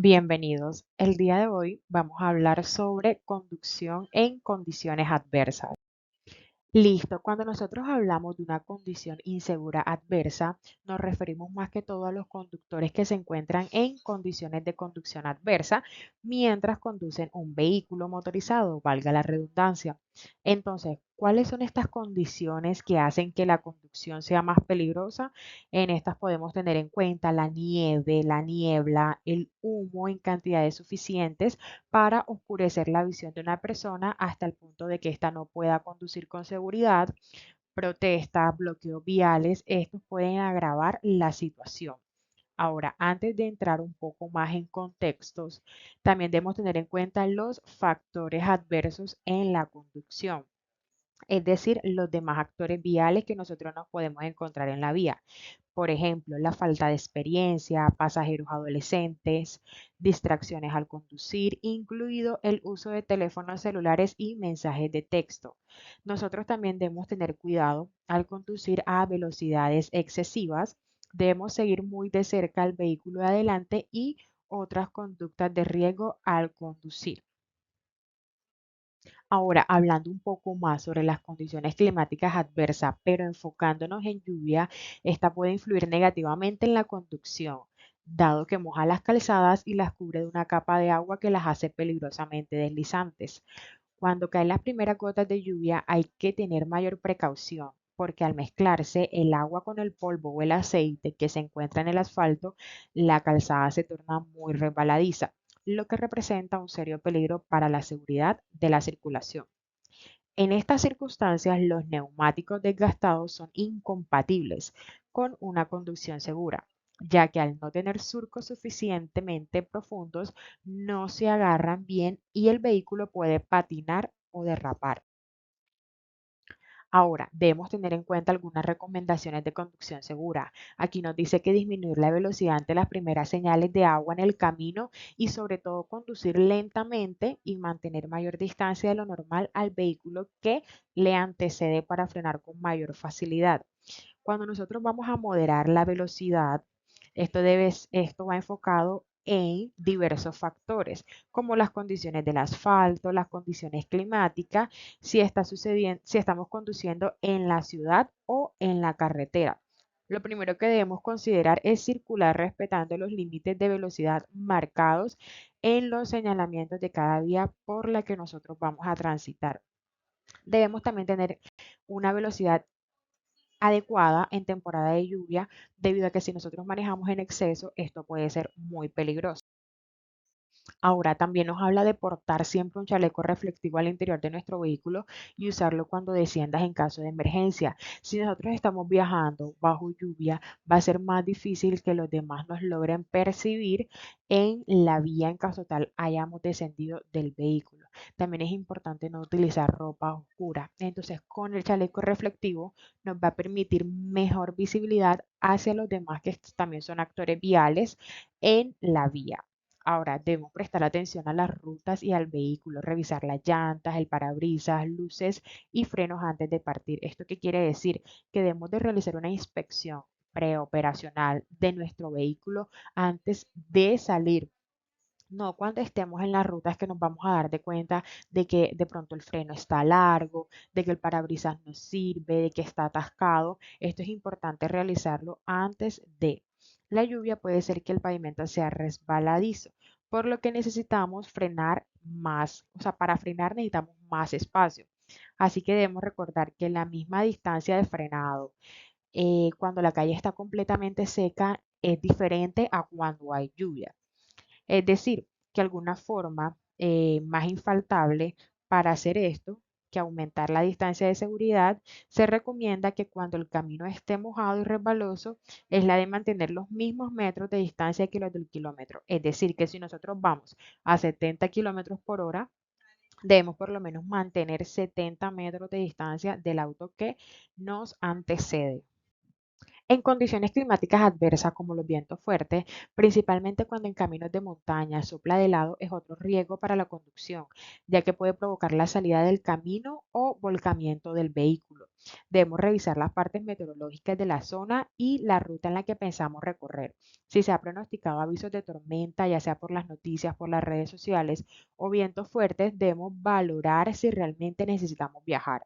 Bienvenidos. El día de hoy vamos a hablar sobre conducción en condiciones adversas. Listo, cuando nosotros hablamos de una condición insegura adversa, nos referimos más que todo a los conductores que se encuentran en condiciones de conducción adversa mientras conducen un vehículo motorizado, valga la redundancia. Entonces, ¿cuáles son estas condiciones que hacen que la conducción sea más peligrosa? En estas podemos tener en cuenta la nieve, la niebla, el humo en cantidades suficientes para oscurecer la visión de una persona hasta el punto de que ésta no pueda conducir con seguridad. Protestas, bloqueos viales, estos pueden agravar la situación. Ahora, antes de entrar un poco más en contextos, también debemos tener en cuenta los factores adversos en la conducción, es decir, los demás actores viales que nosotros nos podemos encontrar en la vía. Por ejemplo, la falta de experiencia, pasajeros adolescentes, distracciones al conducir, incluido el uso de teléfonos celulares y mensajes de texto. Nosotros también debemos tener cuidado al conducir a velocidades excesivas. Debemos seguir muy de cerca al vehículo de adelante y otras conductas de riesgo al conducir. Ahora, hablando un poco más sobre las condiciones climáticas adversas, pero enfocándonos en lluvia, esta puede influir negativamente en la conducción, dado que moja las calzadas y las cubre de una capa de agua que las hace peligrosamente deslizantes. Cuando caen las primeras gotas de lluvia hay que tener mayor precaución, porque al mezclarse el agua con el polvo o el aceite que se encuentra en el asfalto, la calzada se torna muy resbaladiza, lo que representa un serio peligro para la seguridad de la circulación. En estas circunstancias, los neumáticos desgastados son incompatibles con una conducción segura, ya que al no tener surcos suficientemente profundos, no se agarran bien y el vehículo puede patinar o derrapar. Ahora, debemos tener en cuenta algunas recomendaciones de conducción segura. Aquí nos dice que disminuir la velocidad ante las primeras señales de agua en el camino y sobre todo conducir lentamente y mantener mayor distancia de lo normal al vehículo que le antecede para frenar con mayor facilidad. Cuando nosotros vamos a moderar la velocidad, esto va enfocado en diversos factores, como las condiciones del asfalto, las condiciones climáticas, si estamos conduciendo en la ciudad o en la carretera. Lo primero que debemos considerar es circular respetando los límites de velocidad marcados en los señalamientos de cada vía por la que nosotros vamos a transitar. Debemos también tener una velocidad adecuada en temporada de lluvia, debido a que si nosotros manejamos en exceso, esto puede ser muy peligroso. Ahora también nos habla de portar siempre un chaleco reflectivo al interior de nuestro vehículo y usarlo cuando desciendas en caso de emergencia. Si nosotros estamos viajando bajo lluvia, va a ser más difícil que los demás nos logren percibir en la vía en caso tal hayamos descendido del vehículo. También es importante no utilizar ropa oscura. Entonces, con el chaleco reflectivo nos va a permitir mejor visibilidad hacia los demás que también son actores viales en la vía. Ahora, debemos prestar atención a las rutas y al vehículo, revisar las llantas, el parabrisas, luces y frenos antes de partir. ¿Esto qué quiere decir? Que debemos de realizar una inspección preoperacional de nuestro vehículo antes de salir. No cuando estemos en las rutas que nos vamos a dar de cuenta de que de pronto el freno está largo, de que el parabrisas no sirve, de que está atascado. Esto es importante realizarlo antes de. La lluvia puede ser que el pavimento sea resbaladizo, por lo que necesitamos frenar más. O sea, para frenar necesitamos más espacio. Así que debemos recordar que la misma distancia de frenado cuando la calle está completamente seca es diferente a cuando hay lluvia. Es decir, que alguna forma más infaltable para hacer esto, que aumentar la distancia de seguridad, se recomienda que cuando el camino esté mojado y resbaloso, es la de mantener los mismos metros de distancia que los del kilómetro. Es decir, que si nosotros vamos a 70 kilómetros por hora, debemos por lo menos mantener 70 metros de distancia del auto que nos antecede. En condiciones climáticas adversas como los vientos fuertes, principalmente cuando en caminos de montaña sopla de lado, es otro riesgo para la conducción, ya que puede provocar la salida del camino o volcamiento del vehículo. Debemos revisar las partes meteorológicas de la zona y la ruta en la que pensamos recorrer. Si se ha pronosticado avisos de tormenta, ya sea por las noticias, por las redes sociales o vientos fuertes, debemos valorar si realmente necesitamos viajar.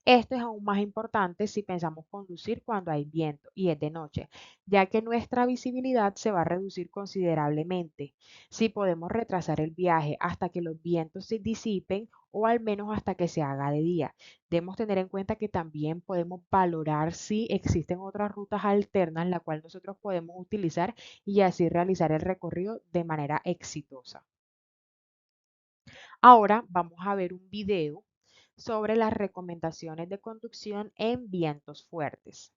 Esto es aún más importante si pensamos conducir cuando hay viento y es de noche, ya que nuestra visibilidad se va a reducir considerablemente. Si podemos retrasar el viaje hasta que los vientos se disipen o al menos hasta que se haga de día. Debemos tener en cuenta que también podemos valorar si existen otras rutas alternas las cuales nosotros podemos utilizar y así realizar el recorrido de manera exitosa. Ahora vamos a ver un video sobre las recomendaciones de conducción en vientos fuertes.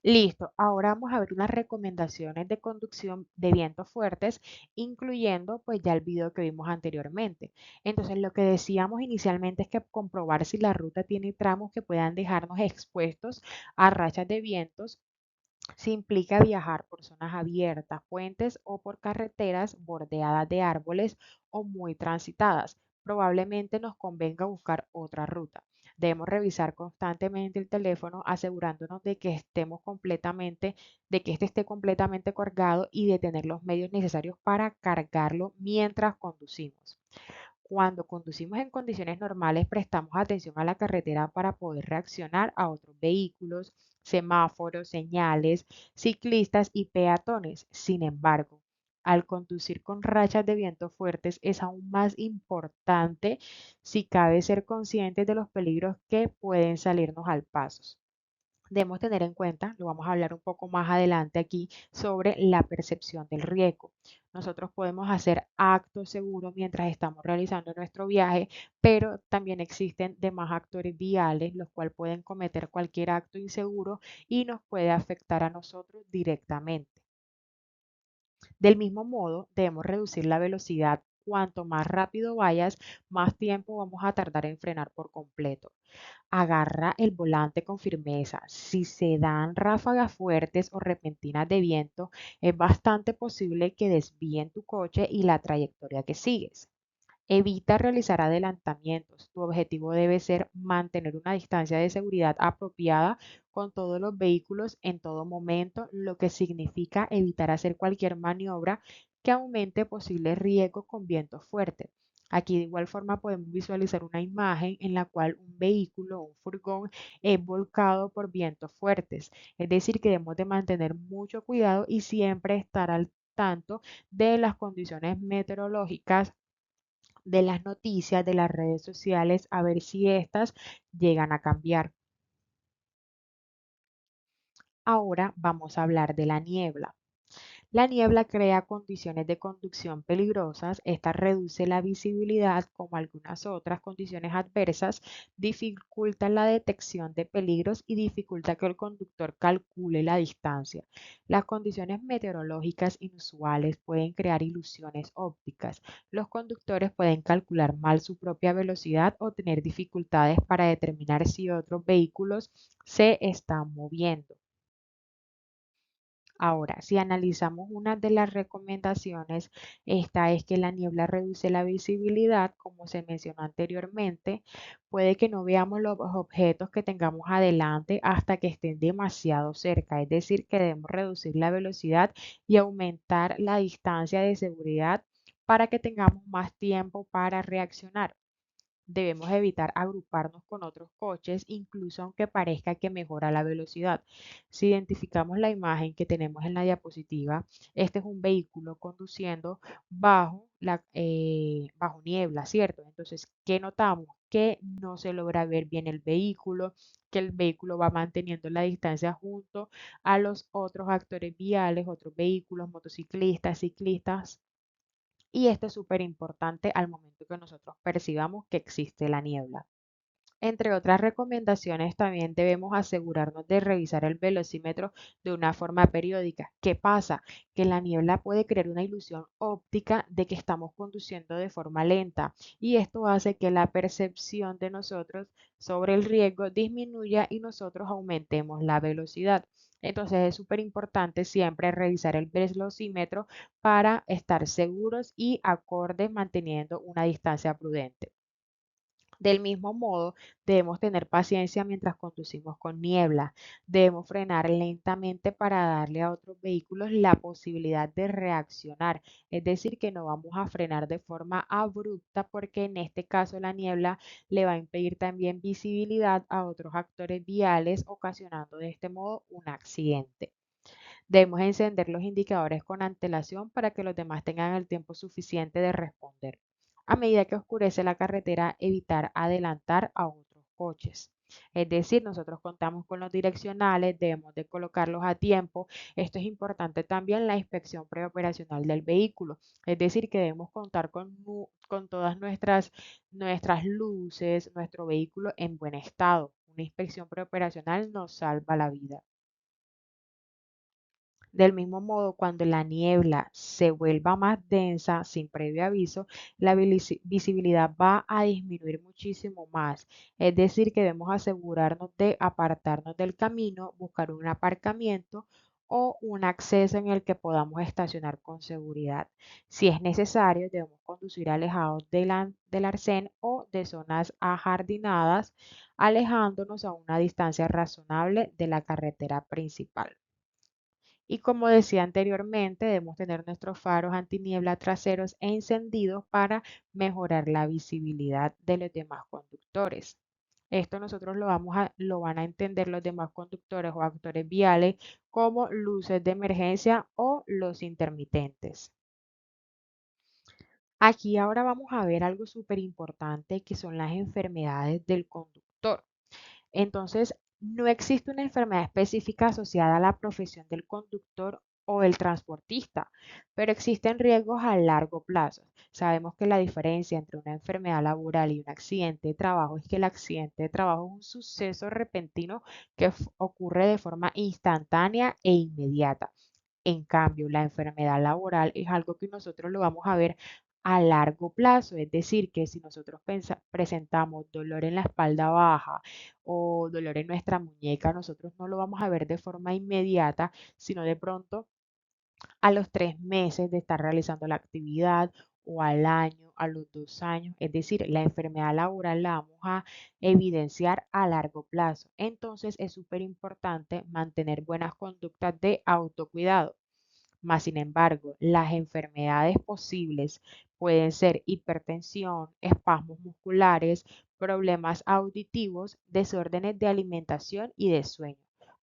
Listo, ahora vamos a ver unas recomendaciones de conducción de vientos fuertes, incluyendo pues ya el video que vimos anteriormente. Entonces, lo que decíamos inicialmente es que comprobar si la ruta tiene tramos que puedan dejarnos expuestos a rachas de vientos. Si implica viajar por zonas abiertas, puentes o por carreteras bordeadas de árboles o muy transitadas, probablemente nos convenga buscar otra ruta. Debemos revisar constantemente el teléfono asegurándonos de que de que este esté completamente cargado y de tener los medios necesarios para cargarlo mientras conducimos. Cuando conducimos en condiciones normales, prestamos atención a la carretera para poder reaccionar a otros vehículos, semáforos, señales, ciclistas y peatones. Sin embargo, al conducir con rachas de viento fuertes es aún más importante si cabe ser conscientes de los peligros que pueden salirnos al paso. Debemos tener en cuenta, lo vamos a hablar un poco más adelante aquí, sobre la percepción del riesgo. Nosotros podemos hacer actos seguros mientras estamos realizando nuestro viaje, pero también existen demás actores viales, los cuales pueden cometer cualquier acto inseguro y nos puede afectar a nosotros directamente. Del mismo modo, debemos reducir la velocidad. Cuanto más rápido vayas, más tiempo vamos a tardar en frenar por completo. Agarra el volante con firmeza. Si se dan ráfagas fuertes o repentinas de viento, es bastante posible que desvíen tu coche y la trayectoria que sigues. Evita realizar adelantamientos. Tu objetivo debe ser mantener una distancia de seguridad apropiada con todos los vehículos en todo momento, lo que significa evitar hacer cualquier maniobra que aumente posibles riesgos con viento fuerte. Aquí de igual forma podemos visualizar una imagen en la cual un vehículo o un furgón es volcado por vientos fuertes. Es decir, que debemos de mantener mucho cuidado y siempre estar al tanto de las condiciones meteorológicas, de las noticias, de las redes sociales, a ver si estas llegan a cambiar. Ahora vamos a hablar de la niebla. La niebla crea condiciones de conducción peligrosas. Esta reduce la visibilidad, como algunas otras condiciones adversas, dificulta la detección de peligros y dificulta que el conductor calcule la distancia. Las condiciones meteorológicas inusuales pueden crear ilusiones ópticas. Los conductores pueden calcular mal su propia velocidad o tener dificultades para determinar si otros vehículos se están moviendo. Ahora, si analizamos una de las recomendaciones, esta es que la niebla reduce la visibilidad, como se mencionó anteriormente. Puede que no veamos los objetos que tengamos adelante hasta que estén demasiado cerca, es decir, que debemos reducir la velocidad y aumentar la distancia de seguridad para que tengamos más tiempo para reaccionar. Debemos evitar agruparnos con otros coches, incluso aunque parezca que mejora la velocidad. Si identificamos la imagen que tenemos en la diapositiva, este es un vehículo conduciendo bajo niebla, ¿cierto? Entonces, ¿qué notamos? Que no se logra ver bien el vehículo, que el vehículo va manteniendo la distancia junto a los otros actores viales, otros vehículos, motociclistas, ciclistas, y esto es súper importante al momento que nosotros percibamos que existe la niebla. Entre otras recomendaciones, también debemos asegurarnos de revisar el velocímetro de una forma periódica. ¿Qué pasa? Que la niebla puede crear una ilusión óptica de que estamos conduciendo de forma lenta y esto hace que la percepción de nosotros sobre el riesgo disminuya y nosotros aumentemos la velocidad. Entonces es súper importante siempre revisar el velocímetro para estar seguros y acordes manteniendo una distancia prudente. Del mismo modo, debemos tener paciencia mientras conducimos con niebla. Debemos frenar lentamente para darle a otros vehículos la posibilidad de reaccionar. Es decir, que no vamos a frenar de forma abrupta porque en este caso la niebla le va a impedir también visibilidad a otros actores viales, ocasionando de este modo un accidente. Debemos encender los indicadores con antelación para que los demás tengan el tiempo suficiente de responder. A medida que oscurece la carretera, evitar adelantar a otros coches. Es decir, nosotros contamos con los direccionales, debemos de colocarlos a tiempo. Esto es importante también la inspección preoperacional del vehículo. Es decir, que debemos contar con todas nuestras luces, nuestro vehículo en buen estado. Una inspección preoperacional nos salva la vida. Del mismo modo, cuando la niebla se vuelva más densa sin previo aviso, la visibilidad va a disminuir muchísimo más. Es decir, que debemos asegurarnos de apartarnos del camino, buscar un aparcamiento o un acceso en el que podamos estacionar con seguridad. Si es necesario, debemos conducir alejados del arcén o de zonas ajardinadas, alejándonos a una distancia razonable de la carretera principal. Y como decía anteriormente, debemos tener nuestros faros antiniebla traseros encendidos para mejorar la visibilidad de los demás conductores. Esto nosotros lo van a entender los demás conductores o actores viales como luces de emergencia o los intermitentes. Aquí ahora vamos a ver algo súper importante que son las enfermedades del conductor. Entonces, no existe una enfermedad específica asociada a la profesión del conductor o del transportista, pero existen riesgos a largo plazo. Sabemos que la diferencia entre una enfermedad laboral y un accidente de trabajo es que el accidente de trabajo es un suceso repentino que ocurre de forma instantánea e inmediata. En cambio, la enfermedad laboral es algo que nosotros lo vamos a ver a largo plazo, es decir, que si nosotros presentamos dolor en la espalda baja o dolor en nuestra muñeca, nosotros no lo vamos a ver de forma inmediata, sino de pronto a los 3 meses de estar realizando la actividad o al año, a los 2 años. Es decir, la enfermedad laboral la vamos a evidenciar a largo plazo. Entonces es súper importante mantener buenas conductas de autocuidado. Más sin embargo, las enfermedades posibles pueden ser hipertensión, espasmos musculares, problemas auditivos, desórdenes de alimentación y de sueño.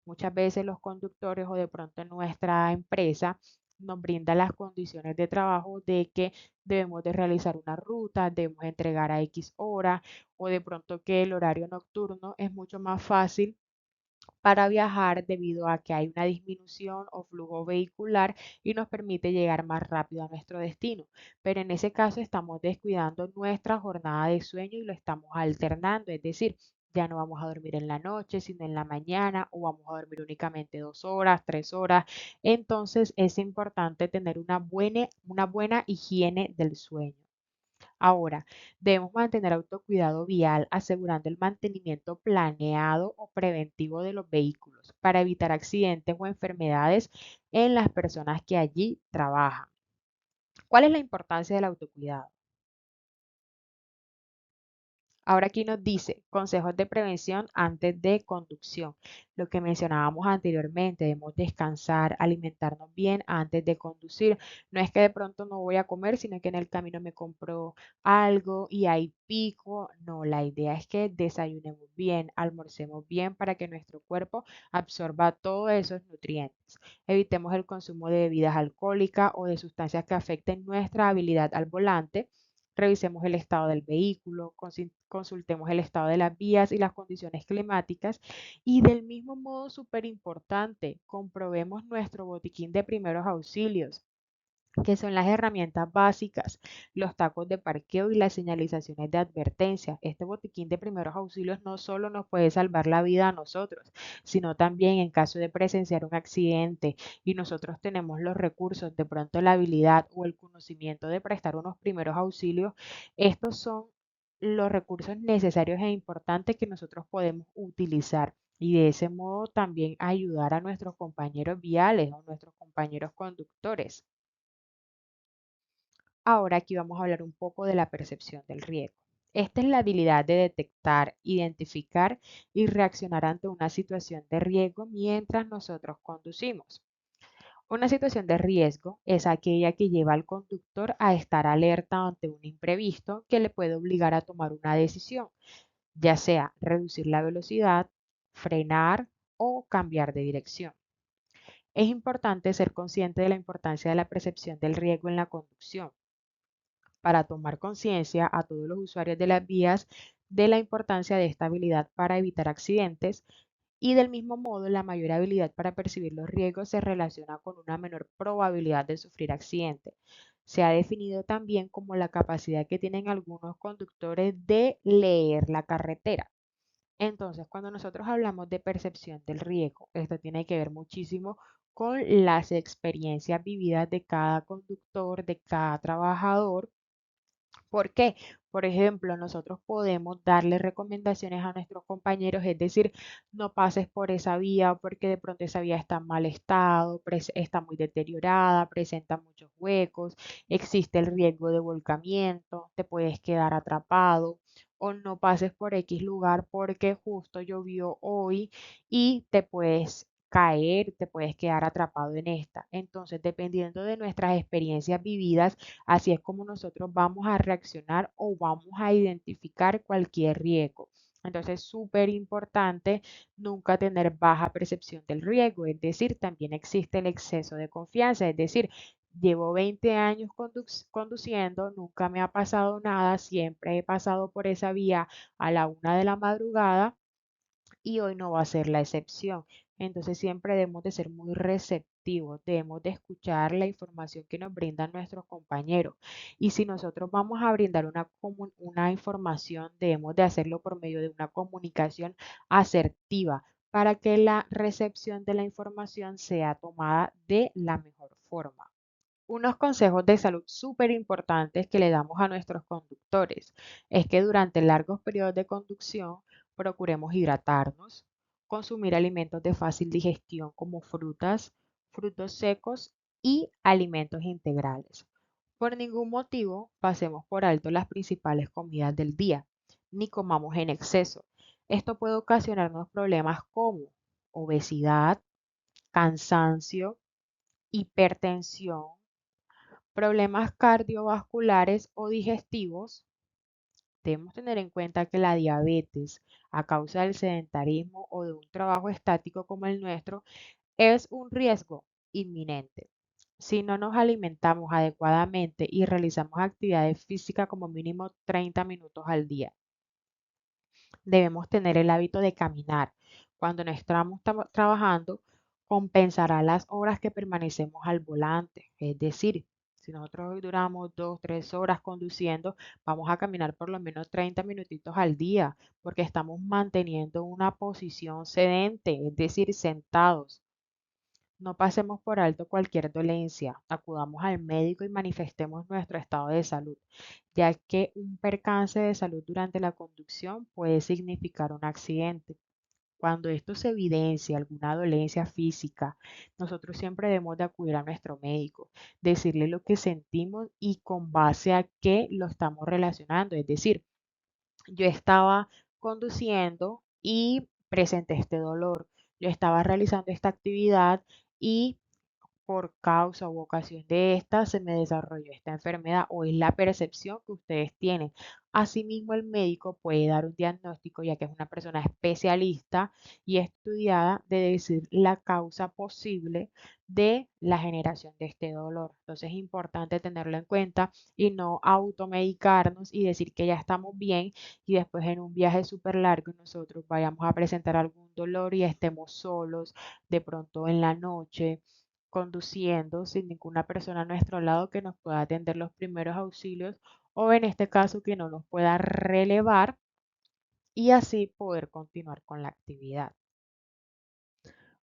Muchas veces los conductores o de pronto nuestra empresa nos brinda las condiciones de trabajo de que debemos de realizar una ruta, debemos entregar a X hora o de pronto que el horario nocturno es mucho más fácil para viajar debido a que hay una disminución o flujo vehicular y nos permite llegar más rápido a nuestro destino. Pero en ese caso estamos descuidando nuestra jornada de sueño y lo estamos alternando, es decir, ya no vamos a dormir en la noche, sino en la mañana, o vamos a dormir únicamente 2 horas, 3 horas. Entonces es importante tener una buena higiene del sueño. Ahora, debemos mantener autocuidado vial asegurando el mantenimiento planeado o preventivo de los vehículos para evitar accidentes o enfermedades en las personas que allí trabajan. ¿Cuál es la importancia del autocuidado? Ahora aquí nos dice consejos de prevención antes de conducción. Lo que mencionábamos anteriormente, debemos descansar, alimentarnos bien antes de conducir. No es que de pronto no voy a comer, sino que en el camino me compro algo y hay pico. No, la idea es que desayunemos bien, almorcemos bien para que nuestro cuerpo absorba todos esos nutrientes. Evitemos el consumo de bebidas alcohólicas o de sustancias que afecten nuestra habilidad al volante. Revisemos el estado del vehículo, consultemos el estado de las vías y las condiciones climáticas y del mismo modo, súper importante, comprobemos nuestro botiquín de primeros auxilios, que son las herramientas básicas, los tacos de parqueo y las señalizaciones de advertencia. Este botiquín de primeros auxilios no solo nos puede salvar la vida a nosotros, sino también en caso de presenciar un accidente y nosotros tenemos los recursos, de pronto la habilidad o el conocimiento de prestar unos primeros auxilios. Estos son los recursos necesarios e importantes que nosotros podemos utilizar y de ese modo también ayudar a nuestros compañeros viales o nuestros compañeros conductores. Ahora aquí vamos a hablar un poco de la percepción del riesgo. Esta es la habilidad de detectar, identificar y reaccionar ante una situación de riesgo mientras nosotros conducimos. Una situación de riesgo es aquella que lleva al conductor a estar alerta ante un imprevisto que le puede obligar a tomar una decisión, ya sea reducir la velocidad, frenar o cambiar de dirección. Es importante ser consciente de la importancia de la percepción del riesgo en la conducción para tomar conciencia a todos los usuarios de las vías de la importancia de esta habilidad para evitar accidentes y del mismo modo la mayor habilidad para percibir los riesgos se relaciona con una menor probabilidad de sufrir accidentes. Se ha definido también como la capacidad que tienen algunos conductores de leer la carretera. Entonces, cuando nosotros hablamos de percepción del riesgo, esto tiene que ver muchísimo con las experiencias vividas de cada conductor, de cada trabajador. ¿Por qué? Por ejemplo, nosotros podemos darle recomendaciones a nuestros compañeros, es decir, no pases por esa vía porque de pronto esa vía está en mal estado, está muy deteriorada, presenta muchos huecos, existe el riesgo de volcamiento, te puedes quedar atrapado o no pases por X lugar porque justo llovió hoy y te puedes caer, te puedes quedar atrapado en esta. Entonces, dependiendo de nuestras experiencias vividas, así es como nosotros vamos a reaccionar o vamos a identificar cualquier riesgo. Entonces, súper importante nunca tener baja percepción del riesgo, es decir, también existe el exceso de confianza, es decir, llevo 20 años conduciendo, nunca me ha pasado nada, siempre he pasado por esa vía a la 1 de la madrugada y hoy no va a ser la excepción. Entonces siempre debemos de ser muy receptivos, debemos de escuchar la información que nos brindan nuestros compañeros. Y si nosotros vamos a brindar una información, debemos de hacerlo por medio de una comunicación asertiva para que la recepción de la información sea tomada de la mejor forma. Unos consejos de salud súper importantes que le damos a nuestros conductores es que durante largos periodos de conducción procuremos hidratarnos, consumir alimentos de fácil digestión como frutas, frutos secos y alimentos integrales. Por ningún motivo pasemos por alto las principales comidas del día, ni comamos en exceso. Esto puede ocasionarnos problemas como obesidad, cansancio, hipertensión, problemas cardiovasculares o digestivos. Debemos tener en cuenta que la diabetes, a causa del sedentarismo o de un trabajo estático como el nuestro, es un riesgo inminente. Si no nos alimentamos adecuadamente y realizamos actividades físicas como mínimo 30 minutos al día, debemos tener el hábito de caminar. Cuando no estamos trabajando, compensará las horas que permanecemos al volante. Es decir, si nosotros hoy duramos 2, 3 horas conduciendo, vamos a caminar por lo menos 30 minutitos al día, porque estamos manteniendo una posición sedente, es decir, sentados. No pasemos por alto cualquier dolencia, acudamos al médico y manifestemos nuestro estado de salud, ya que un percance de salud durante la conducción puede significar un accidente. Cuando esto se evidencia, alguna dolencia física, nosotros siempre debemos de acudir a nuestro médico, decirle lo que sentimos y con base a qué lo estamos relacionando. Es decir, yo estaba conduciendo y presenté este dolor. Yo estaba realizando esta actividad y por causa u ocasión de esta se me desarrolló esta enfermedad o es la percepción que ustedes tienen. Asimismo, el médico puede dar un diagnóstico, ya que es una persona especialista y estudiada, de decir la causa posible de la generación de este dolor. Entonces es importante tenerlo en cuenta y no automedicarnos y decir que ya estamos bien y después en un viaje súper largo nosotros vayamos a presentar algún dolor y estemos solos de pronto en la noche conduciendo sin ninguna persona a nuestro lado que nos pueda atender los primeros auxilios o en este caso que no nos pueda relevar y así poder continuar con la actividad.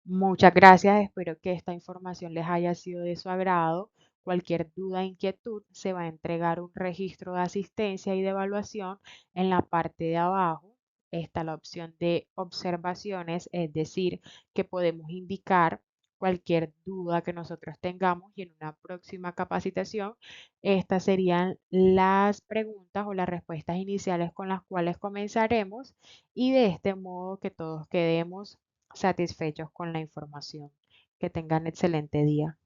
Muchas gracias, espero que esta información les haya sido de su agrado. Cualquier duda e inquietud se va a entregar un registro de asistencia y de evaluación en la parte de abajo. Está la opción de observaciones, es decir, que podemos indicar cualquier duda que nosotros tengamos y en una próxima capacitación, estas serían las preguntas o las respuestas iniciales con las cuales comenzaremos y de este modo que todos quedemos satisfechos con la información. Que tengan excelente día.